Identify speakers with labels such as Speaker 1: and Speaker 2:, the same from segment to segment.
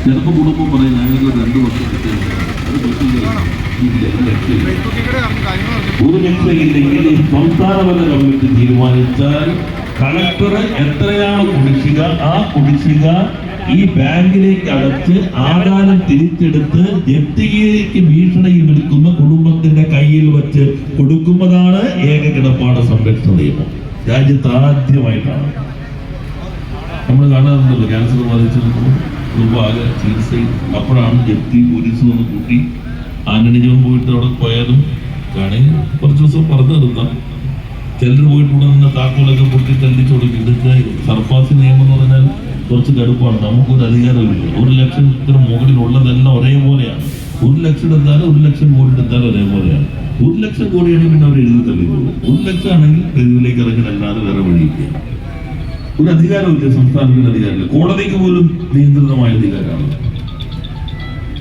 Speaker 1: ചിലപ്പോൾ കുടുംബം പറയും ഞങ്ങൾക്ക് 2 വർഷം കിട്ടിയില്ല, ഒരു ലക്ഷമില്ലെങ്കിൽ സംസ്ഥാനതല ഗവൺമെന്റ് തീരുമാനിച്ചാൽ കളക്ടർ എത്രയാണ് കുടിശ്ശിക, ആ കുടിശ്ശിക ഈ ബാങ്കിലേക്ക് അടച്ച് ആധാരം തിരിച്ചെടുത്ത് ജപ്തിക്ക് ഭീഷണിയിൽ നിൽക്കുന്ന കുടുംബത്തിന്റെ കയ്യിൽ വെച്ച് കൊടുക്കുന്നതാണ് ഏക കിടപ്പാട സംരക്ഷണ നിയമം. രാജ്യത്ത് ആദ്യമായിട്ടാണ്. നമ്മൾ കാണാറുണ്ടല്ലോ, ക്യാൻസർ ബാധിച്ചു കുടുംബം ആകെ ചികിത്സയിൽ, അപ്പോഴാണ് ജപ്തി പോലീസ് വന്ന് കൂട്ടി ആന്റണി ജോൺ പോയിട്ട് അവിടെ പോയാലും വേണമെങ്കിൽ കുറച്ച് ദിവസം പറഞ്ഞു നിർത്താം. ചിലർ പോയിട്ടുള്ള തന്നെ താക്കോലൊക്കെ പൊട്ടി തല്ലിച്ചു കൊടുക്കും. ഇതൊക്കെ സർഫാസി നിയമം എന്ന് പറഞ്ഞാൽ കുറച്ച് കടുപ്പാണ്. നമുക്കൊരു അധികാരമില്ല. 1 ലക്ഷത്തിന് മുകളിലുള്ളതെല്ലാം ഒരേപോലെയാണ്. 1 ലക്ഷം എടുത്താലും 1 ലക്ഷം കോടി എടുത്താലും ഒരേപോലെയാണ്. 1 ലക്ഷം കോടിയാണെങ്കിൽ പിന്നെ അവർ എഴുതി തള്ളിക്കോളൂ. 1 ലക്ഷം ആണെങ്കിൽ തെരുവിലേക്ക് ഇറങ്ങാനല്ലാതെ വേറെ വഴിയില്ല. ഒരു അധികാരമില്ല, സംസ്ഥാനത്തിന് അധികാരമില്ല. കോടതിക്ക് പോലും നിയന്ത്രിതമായ അധികാരമാണ്.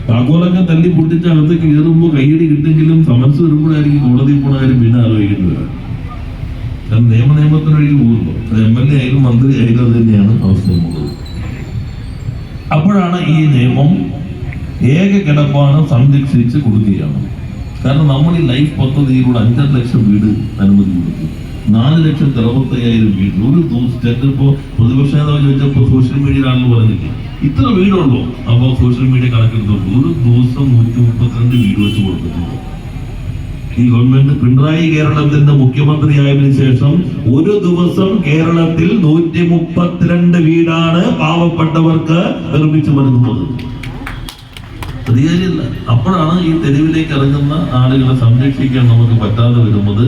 Speaker 1: താക്കോലൊക്കെ തല്ലി പൊട്ടിച്ച് അകത്തേക്ക് കയറുമ്പോൾ കൈയടി കിട്ടെങ്കിലും സമൻസ് വരുമ്പോഴായിരിക്കും കോടതി പോണ കാര്യം പിന്നെ ആലോചിക്കേണ്ടി വരാം. കാരണം നിയമത്തിന് വഴിക്ക് പോകുമ്പോൾ അത് MLA ആയാലും മന്ത്രി ആയാലും അത് തന്നെയാണ് അവസ്ഥയുള്ളത്. അപ്പോഴാണ് ഈ നിയമം ഏക കിടപ്പാണ് സംരക്ഷിച്ച് കൊടുക്കുകയാണ്. കാരണം നമ്മൾ ഈ ലൈഫ് പദ്ധതിയിലൂടെ 5.5 ലക്ഷം വീട് അനുമതി കൊടുത്തു. 4,65,000 വീട് ഒരു ദിവസം. ഇപ്പോ പ്രതിപക്ഷ നേതാവ് ചോദിച്ചപ്പോൾ സോഷ്യൽ മീഡിയയിലാണെന്ന് പറഞ്ഞില്ലേ, ഇത്ര വീടുള്ളൂ. അപ്പോൾ സോഷ്യൽ മീഡിയ കണക്കെടുത്തുള്ളൂ ഒരു ദിവസം 132 വീട് വെച്ച് കൊടുത്തിട്ടുണ്ട്. ഈ ഗവൺമെന്റ് പിണറായി കേരളത്തിന്റെ മുഖ്യമന്ത്രിയായതിനു ശേഷം ഒരു ദിവസം കേരളത്തിൽ 132 വീടാണ് പാവപ്പെട്ടവർക്ക് നിർമ്മിച്ചു നൽകുന്നത്. അധികാരിയല്ല. അപ്പോഴാണ് ഈ തെരുവിലേക്ക് ഇറങ്ങുന്ന ആളുകളെ സംരക്ഷിക്കാൻ നമുക്ക് പറ്റാതെ വരുന്നത്.